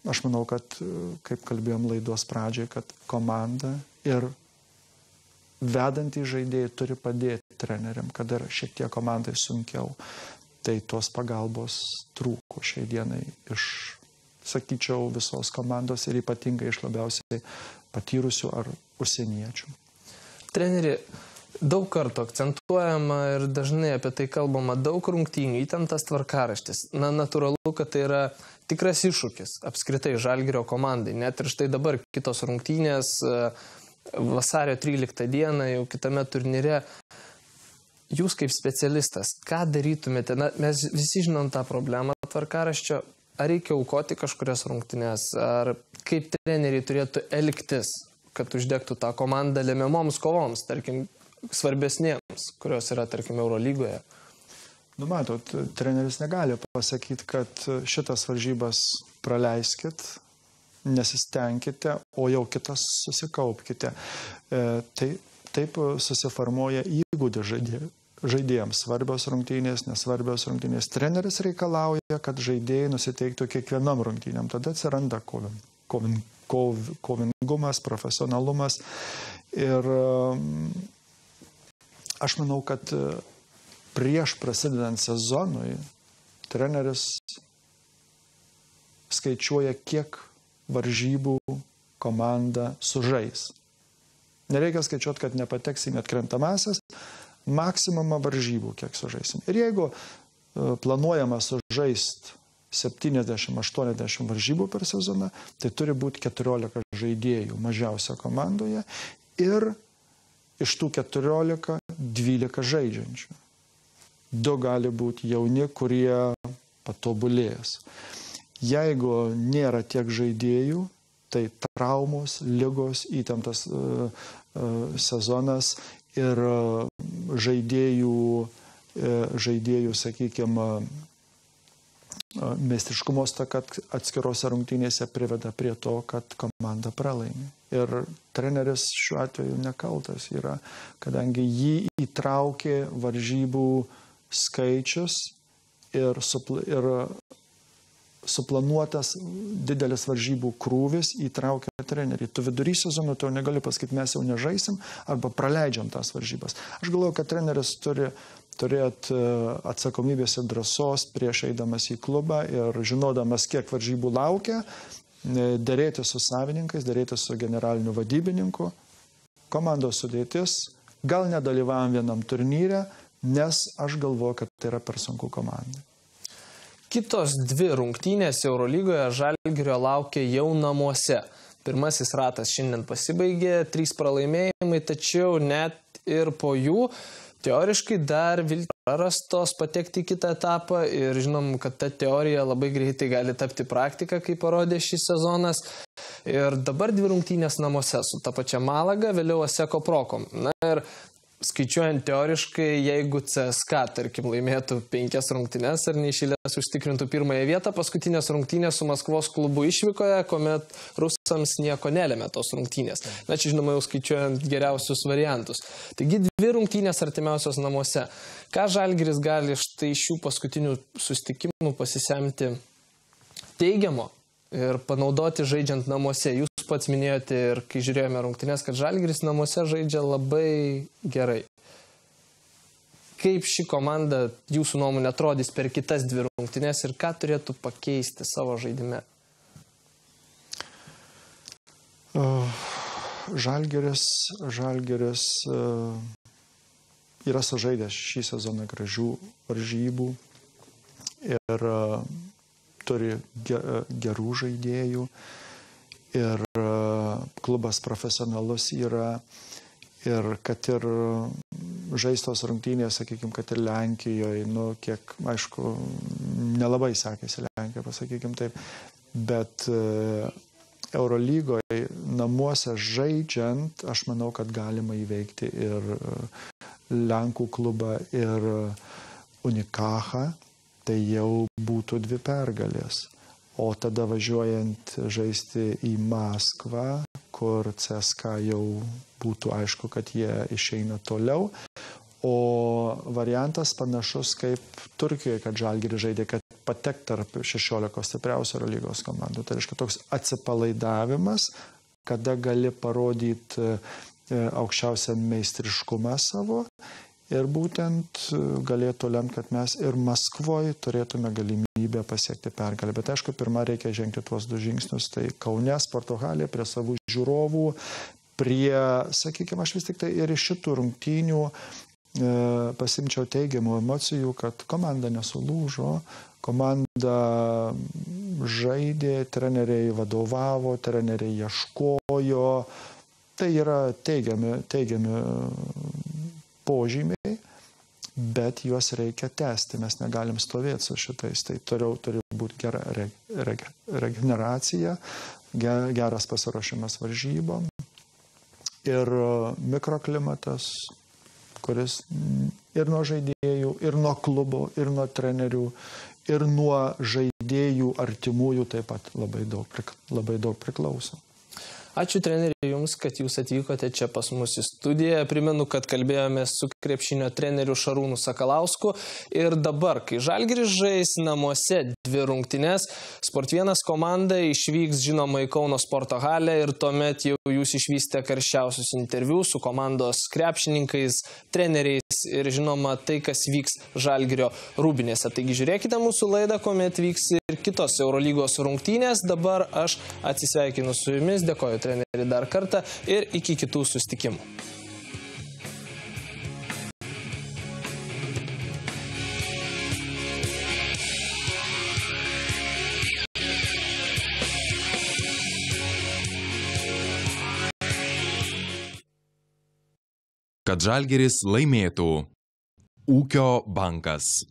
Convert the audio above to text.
aš manau, kad, kaip kalbėjom laidos pradžiai, kad komanda ir vedantys žaidėjai turi padėti treneriam, kad ir šiek tiek komandai sunkiau. Tai tos pagalbos trūko šiai dienai iš, sakyčiau, visos komandos ir ypatingai iš labiausiai patyrusių ar užsieniečių. Treneri, daug kartų akcentuojama ir dažnai apie tai kalbama, daug rungtynių, įtemptas tvarkaraštis. Na, natūralu, kad tai yra tikras iššūkis apskritai Žalgirio komandai. Net ir štai dabar kitos rungtynės vasario 13 dieną jau kitame turnyre. Jūs kaip specialistas, ką darytumėte? Na, mes visi žinom tą problemą tvarkaraščio. Ar reikia aukoti kažkurias rungtynės? Ar kaip treneriai turėtų elgtis, kad uždegtų tą komandą lemiamoms kovoms, tarkim, svarbesnėms, kurios yra, tarkim, Eurolygoje? Nu, matot, treneris negali pasakyti, kad šitas varžybas praleiskit, nesistengkite, o jau kitas susikaupkite. Taip susiformuoja įgūdį žaidėjams. Svarbios rungtynės, nesvarbios rungtynės. Treneris reikalauja, kad žaidėjai nusiteiktų kiekvienam rungtynėm. Tada atsiranda kovingumas, profesionalumas. Ir aš manau, kad prieš prasidedant sezonui treneris skaičiuoja, kiek varžybų komanda sužais. Nereikia skaičiuoti, kad nepateksim atkrentamasias, maksimumą varžybų, kiek sužaisim. Ir jeigu planuojama sužaist 70-80 varžybų per sezoną, tai turi būti 14 žaidėjų mažiausia komandoje ir iš tų 14 12 žaidžiančių. 2 gali būti jauni, kurie patobulės. Jeigu nėra tiek žaidėjų, tai traumos, ligos, įtemptas sezonas ir žaidėjų, sakykime, meistriškumo stoka atskirose rungtynėse priveda prie to, kad komanda pralaimi. Ir treneris šiuo atveju nekaltas yra, kadangi jį įtraukė varžybų skaičius ir suplanuotas didelis varžybų krūvis įtraukia trenerį. Tu vidury sezono tau negali pasakyti, mes jau nežaisim arba praleidžiam tas varžybas. Aš galvoju, kad treneris turi turėti atsakomybės ir drąsos prieš eidamas į klubą ir žinodamas, kiek varžybų laukia, dėrėti su savininkais, dėrėti su generaliniu vadybininku, komandos sudėtis, gal nedalyvavom vienam turnyre, nes aš galvoju, kad tai yra per sunku komandai. Kitos 2 rungtynės Eurolygoje Žalgirio laukia jau namuose. Pirmasis ratas šiandien pasibaigė, 3 pralaimėjimai, tačiau net ir po jų teoriškai dar viltis prarastos patekti į kitą etapą ir žinom, kad ta teorija labai greitai gali tapti praktika, kaip parodė šis sezonas. Ir dabar 2 rungtynės namuose su ta pačia Malaga, vėliau Aseko Prokom. Na ir skaičiuojant teoriškai, jeigu CSKA, tarkim, laimėtų 5 rungtynes ar neišėlės užtikrintų pirmąją vietą, paskutinės rungtynės su Maskvos klubu išvykoje, kuomet rusams nieko nelėmė tos rungtynės. Na, čia žinoma jau skaičiuojant geriausius variantus. Taigi 2 rungtynės artimiausios namuose. Ką Žalgiris gali štai šių paskutinių susitikimų pasisemti teigiamo ir panaudoti žaidžiant namuose? Jūs pats minėjote ir kai žiūrėjome rungtynės, kad Žalgiris namuose žaidžia labai gerai. Kaip ši komanda jūsų nuomonė atrodys per kitas 2 rungtynės ir ką turėtų pakeisti savo žaidime? Žalgiris yra sužaidęs šį sezoną gražių varžybų ir turi gerų žaidėjų ir klubas profesionalus yra ir kad ir žaistos rungtynės, sakykime, kad ir Lenkijoje, nu, kiek, aišku, nelabai sekėsi Lenkijoje, pasakykime taip, bet Eurolygoje namuose žaidžiant, aš manau, kad galima įveikti ir Lenkų klubą, ir Unikachą, tai jau būtų 2 pergalės. O tada važiuojant žaisti į Maskvą, kur CSKA jau būtų aišku, kad jie išeina toliau. O variantas panašus kaip Turkijoje, kad Žalgiris žaidė, kad patekti tarp 16 stipriausių Eurolygos komandų. Tai reiškia toks atsipalaidavimas, kada gali parodyti aukščiausią meistriškumą savo ir būtent galėtų lemti, kad mes ir Maskvoje turėtume galimybę pasiekti pergalę. Bet aišku, pirmą reikia žengti tuos 2 žingsnius, tai Kaune, sporto halėje, prie savų žiūrovų, prie, sakykime, aš vis tik tai ir iš šitų rungtynių pasimčiau teigiamų emocijų, kad komanda nesulūžo, komanda žaidė, treneriai vadovavo, treneriai ieškojo. Tai yra teigiami požymiai, bet juos reikia tęsti, mes negalim stovėti su šitais. Tai turi būti gera regeneracija, geras pasiruošimas varžybom ir mikroklimatas, kuris ir nuo žaidėjų, ir nuo klubo, ir nuo trenerių, ir nuo žaidėjų artimųjų taip pat labai daug priklauso. Ačiū treneriai Jums, kad Jūs atvykote čia pas mus į studiją. Primenu, kad kalbėjome su krepšinio treneriu Šarūnu Sakalausku. Ir dabar, kai Žalgiris žais namuose 2 rungtynes, Sport 1 komanda išvyks žinoma į Kauno sporto halę ir tuomet jau Jūs išvysite karščiausius interviu su komandos krepšininkais, treneriais ir žinoma tai, kas vyks Žalgirio rūbinėse. Taigi žiūrėkite mūsų laidą, kuomet vyks ir kitos Eurolygos rungtynės. Dabar aš atsisveikinu su Jumis, dėkoju treneri dar kartą ir iki kitų susitikimų. Kad Žalgiris laimėtų. Ūkio bankas.